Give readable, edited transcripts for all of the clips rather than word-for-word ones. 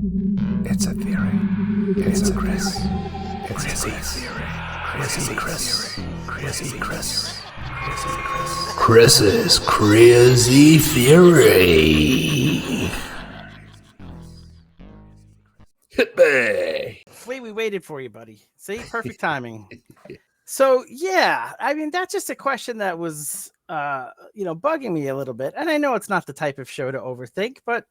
It's a theory. It's a Chris. It's a theory. Chrissy Chris. Chrissy Chris. Chris's crazy theory. Hit me. Wait, we waited for you, buddy. See, perfect timing. So yeah, I mean that's just a question that was, bugging me a little bit, and I know it's not the type of show to overthink, but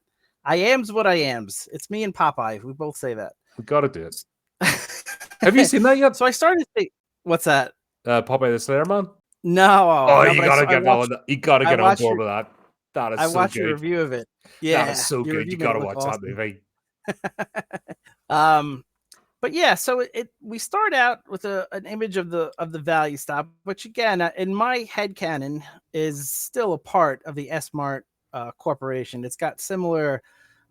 I am's what I am's. It's me and Popeye. We both say that. We gotta do it. Have you seen that yet? So I started to think, what's that? Popeye the Slayer Man? No. Oh, no, you gotta get on. You gotta get on board with that. That is so good. I watched your review of it. Yeah, that is so good. You gotta watch that movie. But yeah, so we start out with an image of the value stop, which again, in my headcanon, is still a part of the S-Mart corporation. It's got similar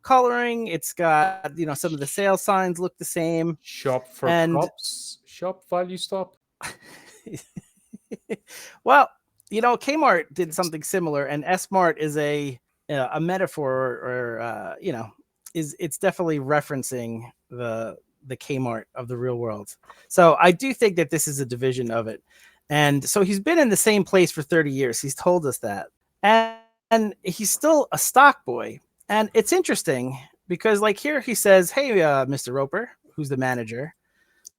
coloring. It's got, some of the sales signs look the same. Shop for props. Shop value stop. Well, Kmart did something similar, and S-Mart is a metaphor, or it's definitely referencing the Kmart of the real world. So I do think that this is a division of it. And so he's been in the same place for 30 years. He's told us that. And he's still a stock boy. And it's interesting because like here he says, hey, Mr. Roper, who's the manager,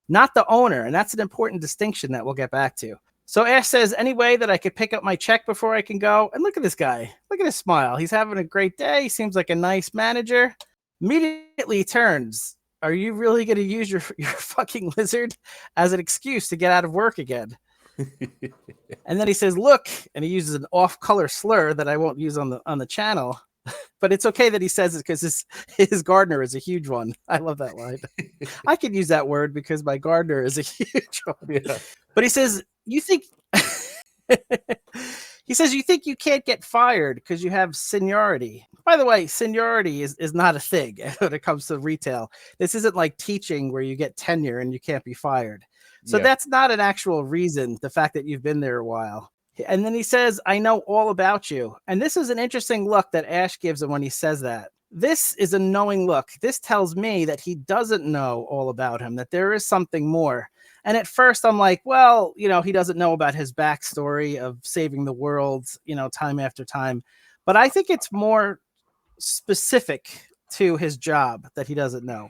not the owner. And that's an important distinction that we'll get back to. So Ash says, any way that I could pick up my check before I can go? And look at this guy. Look at his smile. He's having a great day. He seems like a nice manager. Immediately he turns. Are you really going to use your fucking lizard as an excuse to get out of work again? And then he says, look, and he uses an off-color slur that I won't use on the channel. But it's okay that he says it because his gardener is a huge one. I love that line. I could use that word because my gardener is a huge one. Yeah. But he says, you think... He says, you think you can't get fired because you have seniority. By the way, seniority is not a thing when it comes to retail. This isn't like teaching where you get tenure and you can't be fired. So that's not an actual reason, the fact that you've been there a while. And then he says, I know all about you. And this is an interesting look that Ash gives him when he says that. This is a knowing look. This tells me that he doesn't know all about him, that there is something more. And at first I'm like, well, he doesn't know about his backstory of saving the world, time after time. But I think it's more specific to his job that he doesn't know.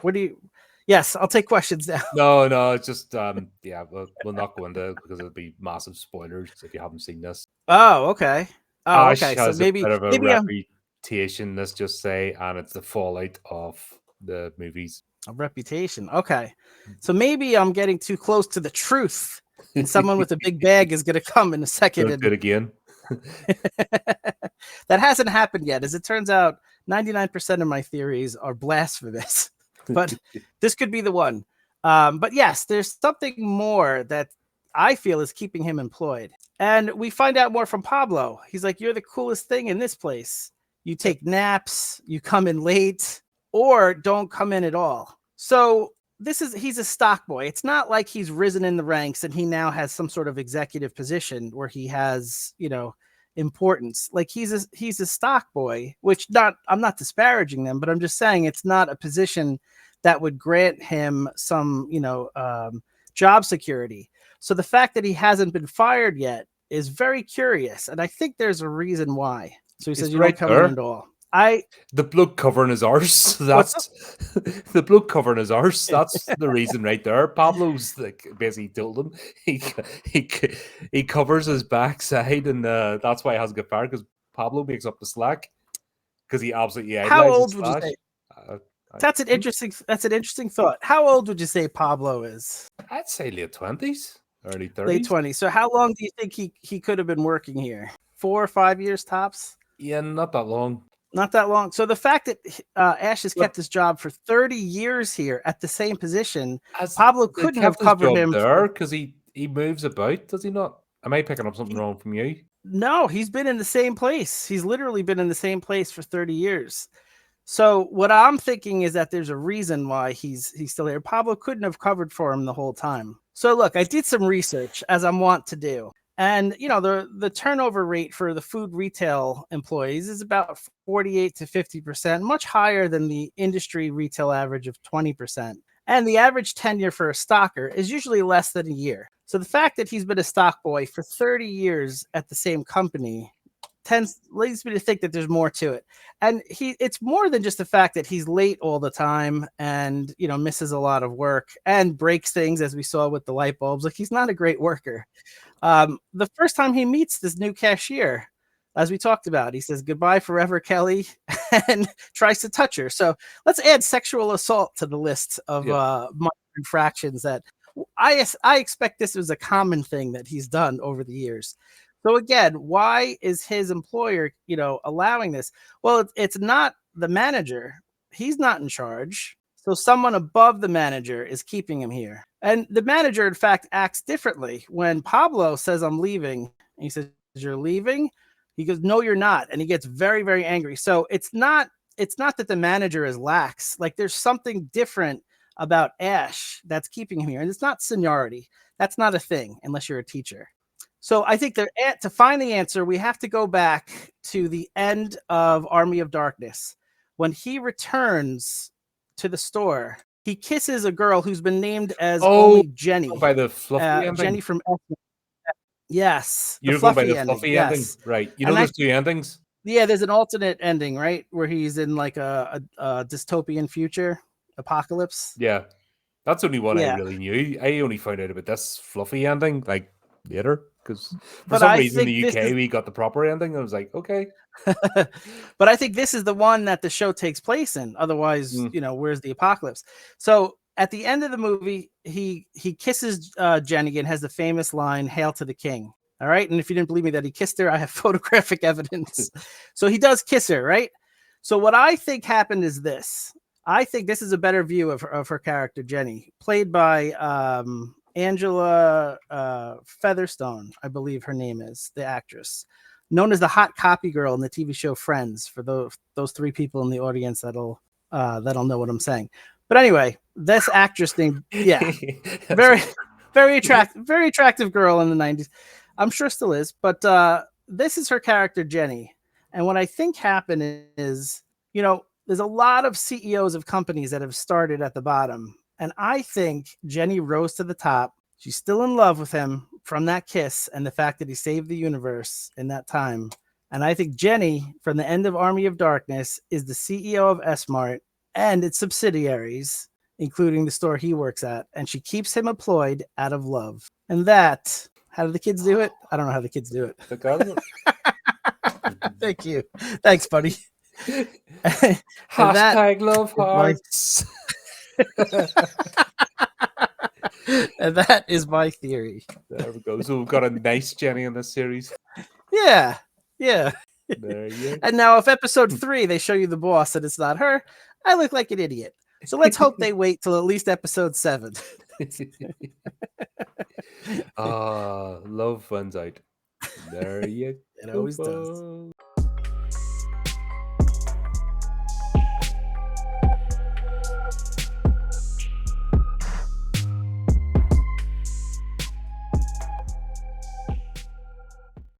Yes, I'll take questions now. No, it's just, we'll not go into it because it'll be massive spoilers if you haven't seen this. Oh, okay. Oh, Ash okay. has So maybe a bit of a reputation, let's just say, and it's the fallout of the movies. A reputation. Okay. So maybe I'm getting too close to the truth and someone with a big bag is going to come in a second. Do it again. That hasn't happened yet. As it turns out, 99% of my theories are blasphemous, but this could be the one. But yes, there's something more that I feel is keeping him employed. And we find out more from Pablo. He's like, you're the coolest thing in this place. You take naps, you come in late, or don't come in at all. So he's a stock boy. It's not like he's risen in the ranks and he now has some sort of executive position where he has, importance. Like he's a stock boy, which I'm not disparaging them, but I'm just saying it's not a position that would grant him some, job security. So the fact that he hasn't been fired yet is very curious. And I think there's a reason why. So he says, you don't come in at all. The bloke covering his arse. That's the bloke covering his arse. That's the reason right there. Pablo's like basically told him he covers his backside, and that's why he hasn't got fired because Pablo makes up the slack because he absolutely. How old would you say? That's an interesting thought. How old would you say Pablo is? I'd say late 20s, early 30s. Late 20s. So how long do you think he could have been working here? 4 or 5 years tops? Yeah, not that long. Not that long. So the fact that Ash has kept his job for 30 years here at the same position, Pablo couldn't have covered him there because he moves about, does he not? Am I picking up something wrong from you? No, he's been in the same place. He's literally been in the same place for 30 years. So what I'm thinking is that there's a reason why he's still here. Pablo couldn't have covered for him the whole time. So look, I did some research, as I'm wont to do. And the turnover rate for the food retail employees is about 48 to 50%, much higher than the industry retail average of 20%. And the average tenure for a stocker is usually less than a year. So the fact that he's been a stock boy for 30 years at the same company leads me to think that there's more to it. And it's more than just the fact that he's late all the time and misses a lot of work and breaks things, as we saw with the light bulbs. Like, he's not a great worker. The first time he meets this new cashier, as we talked about, he says goodbye forever, Kelly, and tries to touch her. So let's add sexual assault to the list of minor infractions that I expect this was a common thing that he's done over the years. So again, why is his employer, allowing this? Well, it's not the manager. He's not in charge. So someone above the manager is keeping him here. And the manager, in fact, acts differently. When Pablo says, I'm leaving, and he says, you're leaving? He goes, no, you're not. And he gets very, very angry. So it's not that the manager is lax. Like, there's something different about Ash that's keeping him here. And it's not seniority. That's not a thing unless you're a teacher. So I think to find the answer, we have to go back to the end of Army of Darkness. When he returns to the store, he kisses a girl who's been named as only Jenny. By the fluffy ending? Jenny from Yes. You're going by the fluffy ending? Yes. Right. There's two endings? Yeah, there's an alternate ending, right? Where he's in like a dystopian future apocalypse. Yeah. That's only one I really knew. I only found out about this fluffy ending like later, because for some reason in the UK we got the proper ending. I was like, okay. But I think this is the one that the show takes place in. Otherwise, where's the apocalypse? So at the end of the movie, he kisses Jenny and has the famous line, "Hail to the king." All right. And if you didn't believe me that he kissed her, I have photographic evidence. So he does kiss her, right? So what I think happened is this. I think this is a better view of her character, Jenny, played by Angela Featherstone, I believe her name is, the actress, known as the hot copy girl in the TV show Friends. For those three people in the audience that'll know what I'm saying. But anyway, this actress named very attractive girl in the 90s. I'm sure still is, but this is her character, Jenny. And what I think happened is, there's a lot of CEOs of companies that have started at the bottom. And I think Jenny rose to the top. She's still in love with him from that kiss and the fact that he saved the universe in that time. And I think Jenny, from the end of Army of Darkness, is the CEO of S-Mart and its subsidiaries, including the store he works at. And she keeps him employed out of love. And that, how do the kids do it? I don't know how the kids do it. Thank you. Thanks, buddy. Hashtag love hearts. And that is my theory. There we go. So we've got a nice Jenny in this series. Yeah. There you go. And now if episode 3 they show you the boss and it's not her, I look like an idiot. So let's hope they wait till at least episode 7. Love runs out. There you go. It always does.